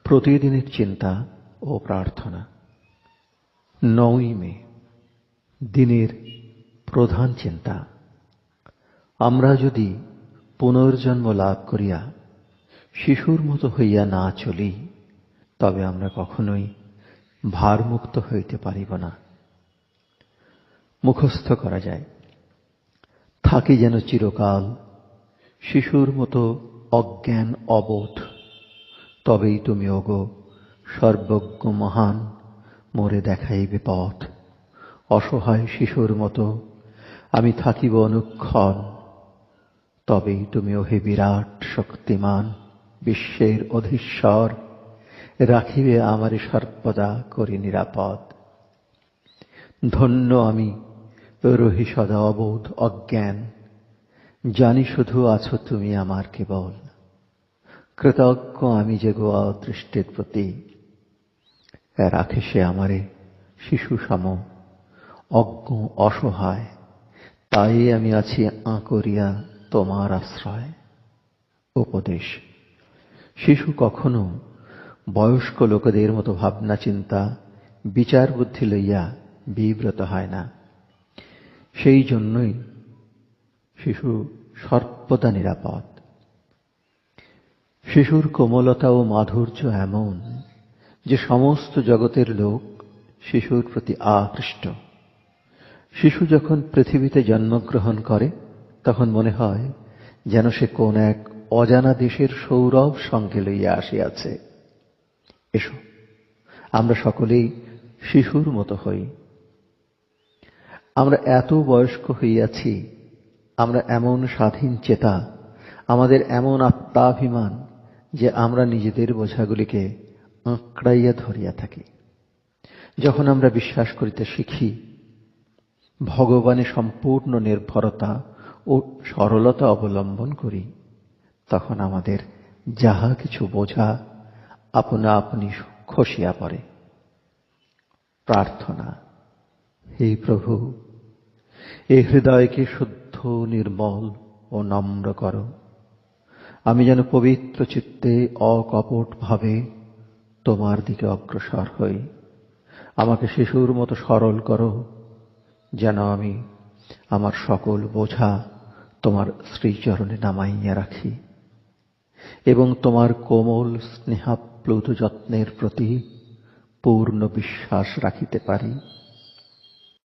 প্রতিদিনের চিন্তা ও প্রার্থনা। ৯ মে, দিনের প্রধান চিন্তা। আমরা যদি পুনর্জন্ম লাভ করিয়া শিশুর মতো হইয়া না চলি, তবে আমরা কখনোই ভারমুক্ত হইতে পারিব না। মুখস্থ করা যায়, থাকি যেন চিরকাল শিশুর মতো অজ্ঞান অবোধ, তবেই তুমি ওগো সর্বজ্ঞ মহান মোরে দেখাইবে পথ। অসহায় শিশুর মতো আমি থাকিব অনুক্ষণ, তবেই তুমি ওহে বিরাট শক্তিমান বিশ্বের অধীশ্বর রাখিবে আমারে সর্বদা করি নিরাপদ। ধন্য আমি রহি সদা অবোধ অজ্ঞান, জানি শুধু আছো তুমি আমার কেবল। কৃতজ্ঞ আমি যে গো অদৃষ্টের প্রতি, রাখে সে আমারে শিশু সম অজ্ঞ অসহায়, তাই আমি আছি করিয়া তোমার আশ্রয়। উপদেশ: শিশু কখনো বয়স্ক লোকেদের মতো ভাবনা চিন্তা বিচার বুদ্ধি লইয়া বিব্রত হয় না। সেই জন্যই শিশু সর্বদা নিরাপদ। শিশুর কোমলতা ও মাধুর্য এমন যে সমস্ত জগতের লোক শিশুর প্রতি আকৃষ্ট। শিশু যখন পৃথিবীতে জন্মগ্রহণ করে, তখন মনে হয় যেন সে কোন এক অজানা দেশের সৌরভ সঙ্গে লইয়া আসিয়াছে। এসো, আমরা সকলেই শিশুর মতো হই। আমরা এত বয়স্ক হইয়াছি, আমরা এমন স্বাধীন চেতা, আমাদের এমন আত্মাভিমান যে আমরা নিজেদের বোঝাগুলিকে আঁকড়াইয়া ধরিয়া থাকি। যখন আমরা বিশ্বাস করিতে শিখি, ভগবানে সম্পূর্ণ নির্ভরতা ও সরলতা অবলম্বন করি, তখন আমাদের যাহা কিছু বোঝা আপনা আপনি খসিয়া পড়ে। প্রার্থনা: হে প্রভু, এ হৃদয়কে শুদ্ধ, নির্মল ও নম্র করো। আমি যেন পবিত্র চিত্তে অকপট ভাবে তোমার দিকে অগ্রসর হই। আমাকে শিশুর মতো সরল করো, যেন আমি আমার সকল বোঝা তোমার শ্রীচরণে নামাইয়া রাখি এবং তোমার কোমল স্নেহাপ্লুত যত্নের প্রতি পূর্ণ বিশ্বাস রাখিতে পারি।